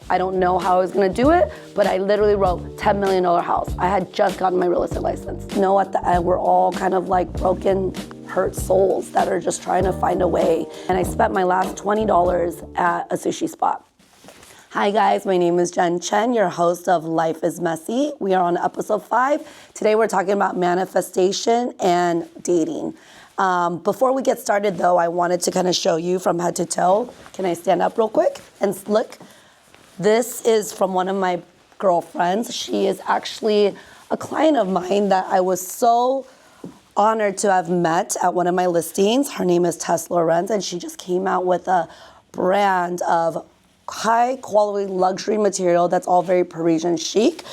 I don't know how I was gonna do it, but I literally wrote $10 million house. I had just gotten my real estate license. At the end, we're all kind of like broken, hurt souls that are just trying to find a way. And I spent my last $20 at a sushi spot. Hi guys, my name is Jen Chen, your host of Life is Messy. We are on episode 5. Today we're talking about manifestation and dating. Before we get started though, I wanted to kind of show you from head to toe. Can I stand up real quick and look? This is from one of my girlfriends. She is actually a client of mine that I was so honored to have met at one of my listings. Her name is Tess Lorenz, and she just came out with a brand of high quality luxury material that's all very Parisian chic.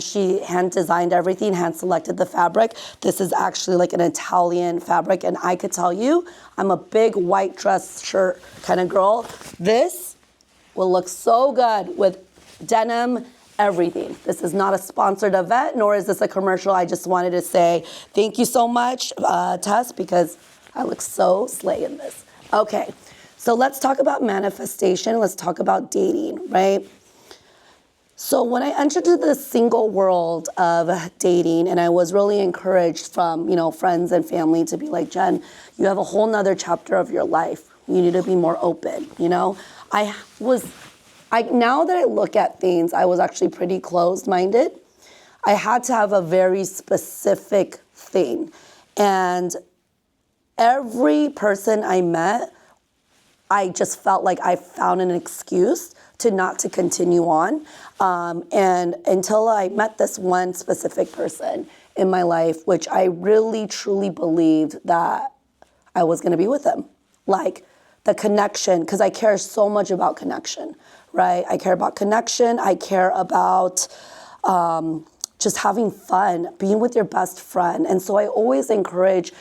She hand designed everything, hand selected the fabric. This is actually like an Italian fabric, and I could tell you, I'm a big white dress shirt kind of girl. This will look so good with denim, everything. This is not a sponsored event, nor is this a commercial. I just wanted to say thank you so much, Tess, because I look so slay in this. Okay, so let's talk about manifestation. Let's talk about dating, right? So when I entered into the single world of dating, and I was really encouraged from, friends and family to be like, Jen, you have a whole nother chapter of your life. You need to be more open, now that I look at things, I was actually pretty closed-minded. I had to have a very specific thing. And every person I met, I just felt like I found an excuse not to continue on. And until I met this one specific person in my life, which I really, truly believed that I was gonna be with them. Like the connection, because I care so much about connection, right? I care about connection. I care about just having fun, being with your best friend. And so I always encourage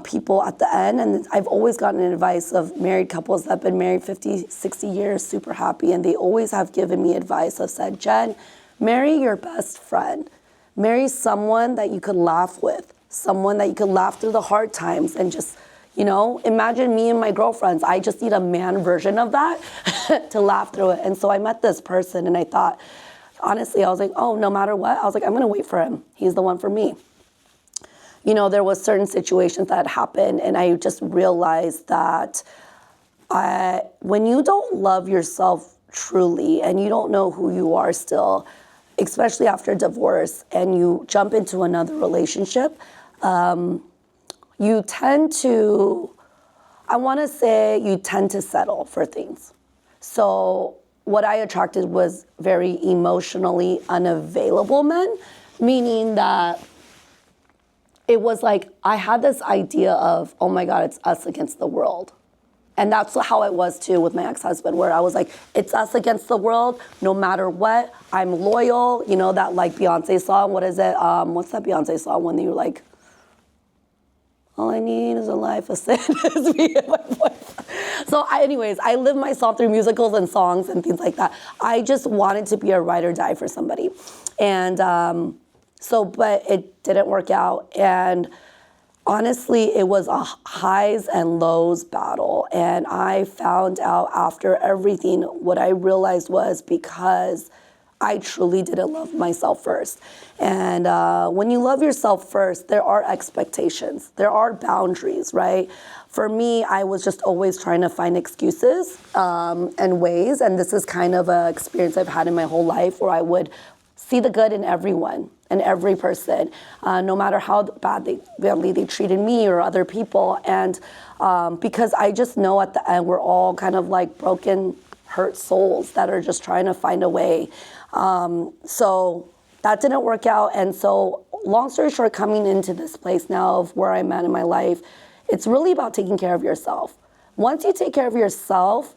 people at the end, and I've always gotten advice of married couples that have been married 50, 60 years, super happy, and they always have given me advice of said, Jen, marry your best friend. Marry someone that you could laugh with, someone that you could laugh through the hard times and just, imagine me and my girlfriends. I just need a man version of that to laugh through it. And so I met this person and I thought, honestly, I was like, oh, no matter what, I was like, I'm gonna wait for him. He's the one for me. There was certain situations that happened and I just realized that when you don't love yourself truly and you don't know who you are still, especially after divorce, and you jump into another relationship, you tend to settle for things. So what I attracted was very emotionally unavailable men, meaning that it was like I had this idea of, oh my God, it's us against the world. And that's how it was too with my ex-husband, where I was like, it's us against the world, no matter what, I'm loyal. That like Beyonce song, what is it? What's that Beyonce song when you were like, all I need is a life of sin. So anyways, I live myself through musicals and songs and things like that. I just wanted to be a ride or die for somebody. And but it didn't work out. And honestly, it was a highs and lows battle. And I found out after everything, what I realized was because I truly didn't love myself first. And when you love yourself first, there are expectations. There are boundaries, right? For me, I was just always trying to find excuses and ways. And this is kind of an experience I've had in my whole life where I would see the good in everyone and every person, no matter how badly they treated me or other people. And because I just know at the end, we're all kind of like broken, hurt souls that are just trying to find a way. So that didn't work out. And so long story short, coming into this place now of where I'm at in my life, it's really about taking care of yourself. Once you take care of yourself,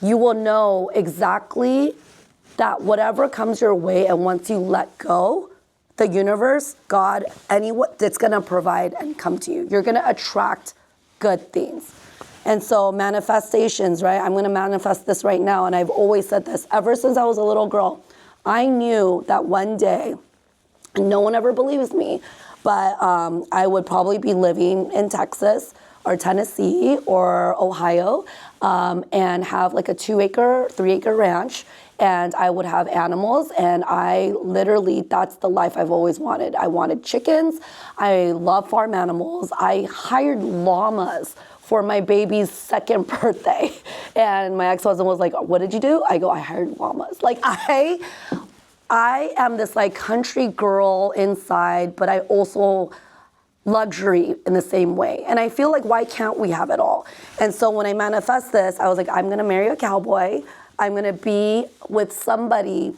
you will know exactly that whatever comes your way, and once you let go, the universe, God, anyone, that's gonna provide and come to you. You're gonna attract good things. And so manifestations, right? I'm gonna manifest this right now. And I've always said this, ever since I was a little girl, I knew that one day, and no one ever believes me, but I would probably be living in Texas or Tennessee or Ohio, and have like a 2-acre, 3-acre ranch. And I would have animals, and that's the life I've always wanted. I wanted chickens. I love farm animals. I hired llamas for my baby's 2nd birthday. And my ex-husband was like, what did you do? I go, I hired llamas. Like I am this like country girl inside, but I also luxury in the same way. And I feel like, why can't we have it all? And so when I manifest this, I was like, I'm gonna marry a cowboy. I'm gonna be with somebody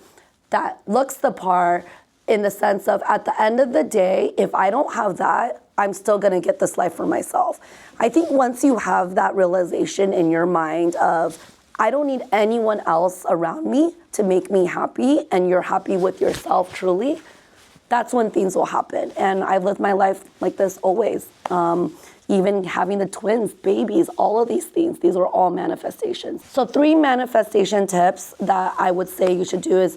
that looks the part, in the sense of, at the end of the day, if I don't have that, I'm still gonna get this life for myself. I think once you have that realization in your mind of, I don't need anyone else around me to make me happy, and you're happy with yourself truly, that's when things will happen. And I've lived my life like this always. Even having the twins, babies, all of these things, these are all manifestations. So 3 manifestation tips that I would say you should do is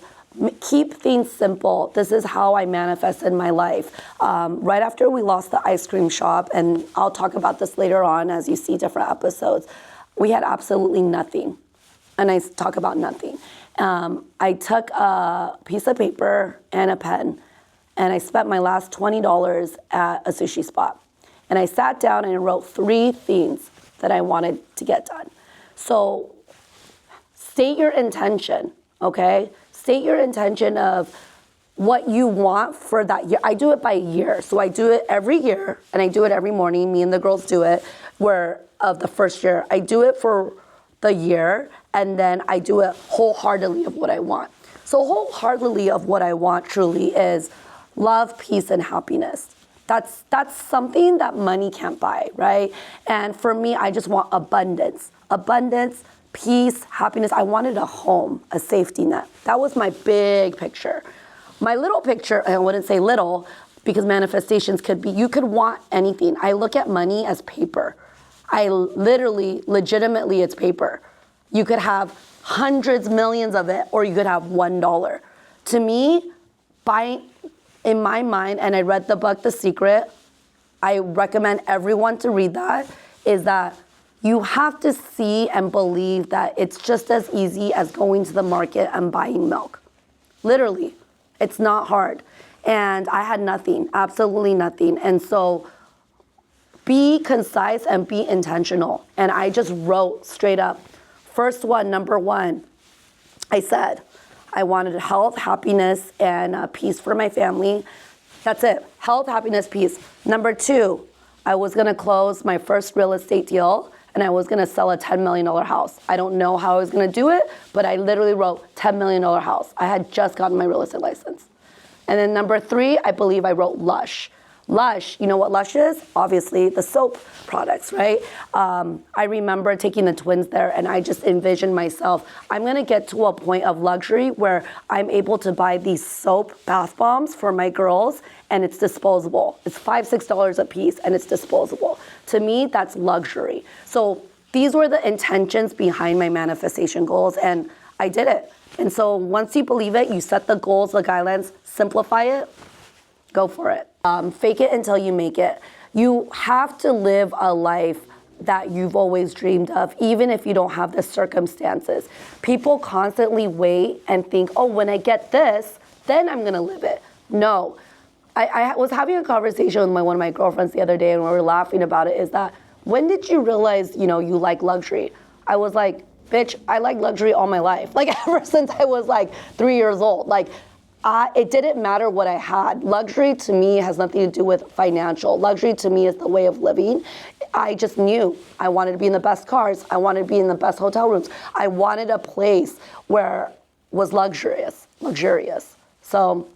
keep things simple. This is how I manifested my life. Right after we lost the ice cream shop, and I'll talk about this later on as you see different episodes, we had absolutely nothing. And I talk about nothing. I took a piece of paper and a pen, and I spent my last $20 at a sushi spot. And I sat down and I wrote 3 things that I wanted to get done. So state your intention, okay? State your intention of what you want for that year. I do it by year. So I do it every year, and I do it every morning. Me and the girls do it, where of the first year. I do it for the year, and then I do it wholeheartedly of what I want. So wholeheartedly of what I want truly is love, peace, and happiness. That's something that money can't buy, right? And for me, I just want abundance. Abundance, peace, happiness. I wanted a home, a safety net. That was my big picture. My little picture, I wouldn't say little, because manifestations could be, you could want anything. I look at money as paper. Legitimately, it's paper. You could have hundreds, millions of it, or you could have $1. To me, in my mind, and I read the book, The Secret, I recommend everyone to read that, is that you have to see and believe that it's just as easy as going to the market and buying milk. Literally, it's not hard. And I had nothing, absolutely nothing. And so be concise and be intentional. And I just wrote straight up. First one, number 1, I said, I wanted health, happiness, and peace for my family. That's it. Health, happiness, peace. Number 2, I was gonna close my first real estate deal, and I was gonna sell a $10 million house. I don't know how I was gonna do it, but I literally wrote $10 million house. I had just gotten my real estate license. And then number 3, I believe I wrote Lush. Lush, you know what Lush is? Obviously the soap products, right? I remember taking the twins there, and I just envisioned myself, I'm gonna get to a point of luxury where I'm able to buy these soap bath bombs for my girls, and it's disposable. It's $5, $6 a piece, and it's disposable. To me, that's luxury. So these were the intentions behind my manifestation goals, and I did it. And so once you believe it, you set the goals, the guidelines, simplify it, go for it. Fake it until you make it. You have to live a life that you've always dreamed of, even if you don't have the circumstances. People constantly wait and think, oh, when I get this, then I'm gonna live it. No. I was having a conversation with one of my girlfriends the other day, and we were laughing about it, is that, when did you realize, you like luxury? I was like, bitch, I like luxury all my life. Like, ever since I was like 3 years old. Like, it didn't matter what I had. Luxury to me has nothing to do with financial. Luxury to me is the way of living. I just knew I wanted to be in the best cars. I wanted to be in the best hotel rooms. I wanted a place where was luxurious. So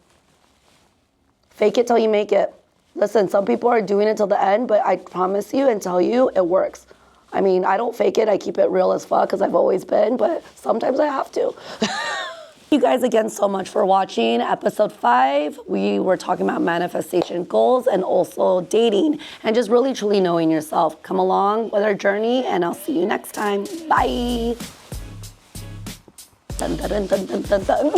fake it till you make it. Listen, some people are doing it till the end, but I promise you and tell you it works. I mean, I don't fake it. I keep it real as fuck, because I've always been, but sometimes I have to. Thank you guys again so much for watching episode 5. We were talking about manifestation goals and also dating and just really truly knowing yourself. Come along with our journey, and I'll see you next time. Bye. Dun, dun, dun, dun, dun, dun.